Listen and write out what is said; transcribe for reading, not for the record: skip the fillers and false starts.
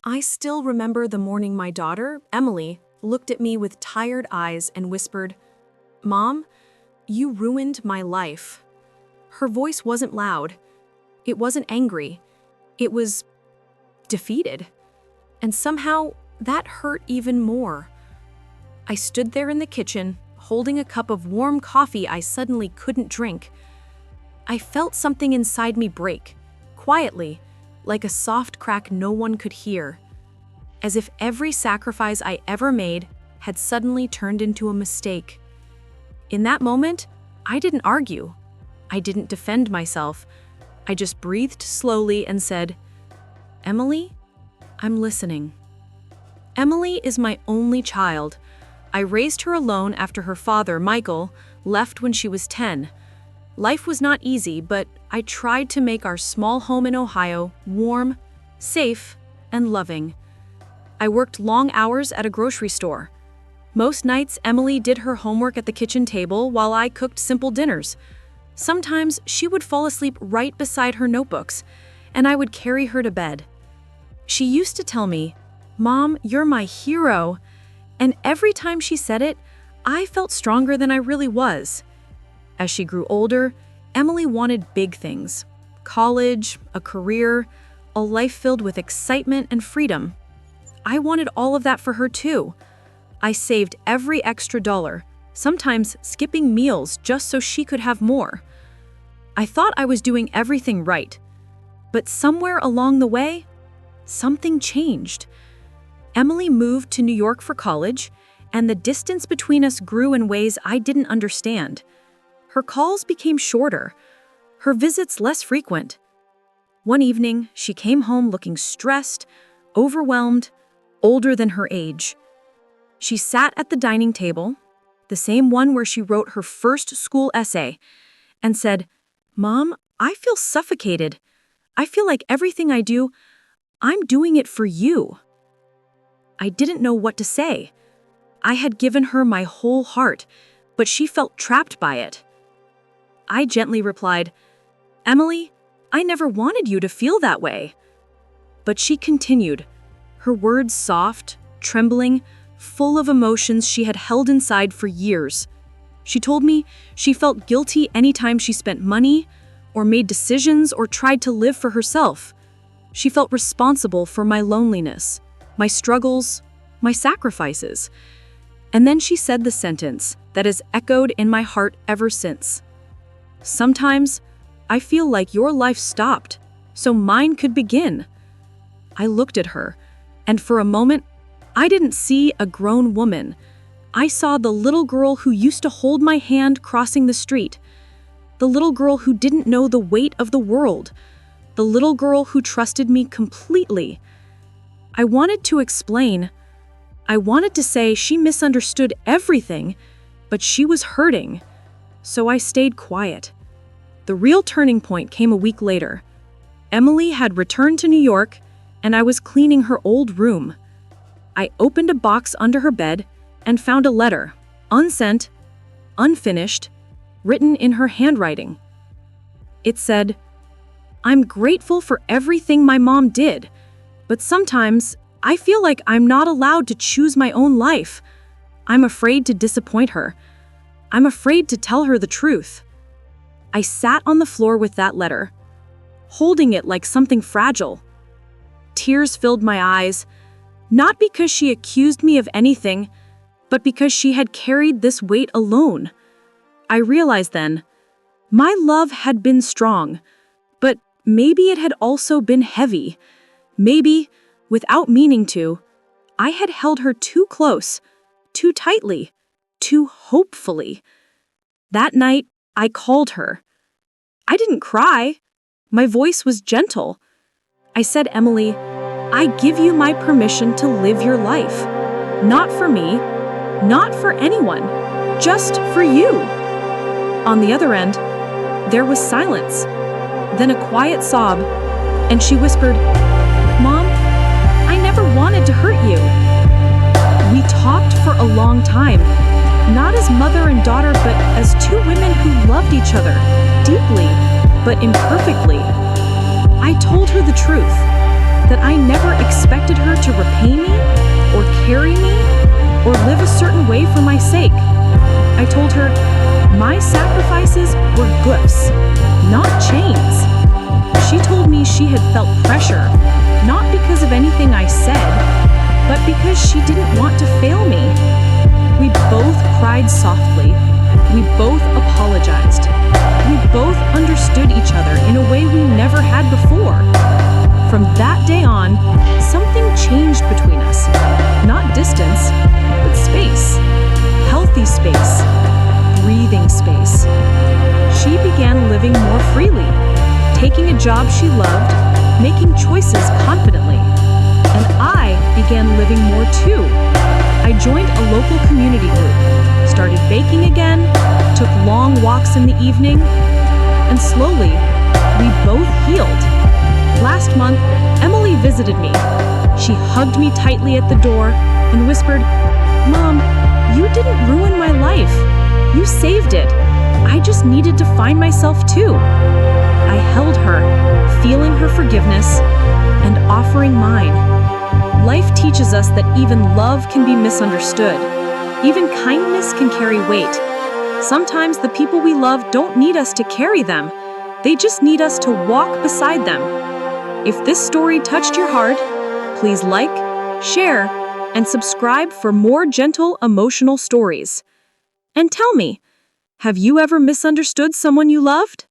I still remember the morning my daughter, Emily, looked at me with tired eyes and whispered, "Mom, you ruined my life." Her voice wasn't loud. It wasn't angry. It was defeated. And somehow, that hurt even more. I stood there in the kitchen, holding a cup of warm coffee I suddenly couldn't drink. I felt something inside me break, quietly, like a soft crack no one could hear, as if every sacrifice I ever made had suddenly turned into a mistake. In that moment, I didn't argue. I didn't defend myself. I just breathed slowly and said, "Emily, I'm listening." Emily is my only child. I raised her alone after her father, Michael, left when she was 10. Life was not easy, but I tried to make our small home in Ohio warm, safe, and loving. I worked long hours at a grocery store. Most nights, Emily did her homework at the kitchen table while I cooked simple dinners. Sometimes she would fall asleep right beside her notebooks, and I would carry her to bed. She used to tell me, "Mom, you're my hero." And every time she said it, I felt stronger than I really was. As she grew older, Emily wanted big things: college, a career, a life filled with excitement and freedom. I wanted all of that for her too. I saved every extra dollar, sometimes skipping meals just so she could have more. I thought I was doing everything right. But somewhere along the way, something changed. Emily moved to New York for college, and the distance between us grew in ways I didn't understand. Her calls became shorter, her visits less frequent. One evening, she came home looking stressed, overwhelmed, older than her age. She sat at the dining table, the same one where she wrote her first school essay, and said, "Mom, I feel suffocated. I feel like everything I do, I'm doing it for you." I didn't know what to say. I had given her my whole heart, but she felt trapped by it. I gently replied, "Emily, I never wanted you to feel that way." But she continued, her words soft, trembling, full of emotions she had held inside for years. She told me she felt guilty anytime she spent money, or made decisions, or tried to live for herself. She felt responsible for my loneliness, my struggles, my sacrifices. And then she said the sentence that has echoed in my heart ever since. "Sometimes I feel like your life stopped, so mine could begin." I looked at her, and for a moment, I didn't see a grown woman. I saw the little girl who used to hold my hand crossing the street, the little girl who didn't know the weight of the world, the little girl who trusted me completely. I wanted to explain. I wanted to say she misunderstood everything, but she was hurting. So I stayed quiet. The real turning point came a week later. Emily had returned to New York, and I was cleaning her old room. I opened a box under her bed and found a letter, unsent, unfinished, written in her handwriting. It said, "I'm grateful for everything my mom did, but sometimes I feel like I'm not allowed to choose my own life. I'm afraid to disappoint her. I'm afraid to tell her the truth." I sat on the floor with that letter, holding it like something fragile. Tears filled my eyes, not because she accused me of anything, but because she had carried this weight alone. I realized then, my love had been strong, but maybe it had also been heavy. Maybe, without meaning to, I had held her too close, too tightly, too hopefully. That night, I called her. I didn't cry. My voice was gentle. I said, "Emily, I give you my permission to live your life. Not for me, not for anyone, just for you." On the other end, there was silence, then a quiet sob, and she whispered, "Mom, I never wanted to hurt you." We talked for a long time, not as mother and daughter, but as two women who loved each other, deeply, but imperfectly. I told her the truth, that I never expected her away for my sake. I told her, my sacrifices were gifts, not chains. She told me she had felt pressure, not because of anything I said, but because she didn't want to fail me. We both cried softly. We both apologized. We both understood each other in a way we never had before. From that day on, something changed between us. Not distance, but space. Healthy space. Breathing space. She began living more freely, taking a job she loved, making choices confidently. And I began living more too. I joined a local community group, started baking again, took long walks in the evening, and slowly, we both healed. Last month, Emily visited me. She hugged me tightly at the door and whispered, "Mom, you didn't ruin my life. You saved it. I just needed to find myself too." I held her, feeling her forgiveness and offering mine. Life teaches us that even love can be misunderstood. Even kindness can carry weight. Sometimes the people we love don't need us to carry them. They just need us to walk beside them. If this story touched your heart, please like, share, and subscribe for more gentle, emotional stories. And tell me, have you ever misunderstood someone you loved?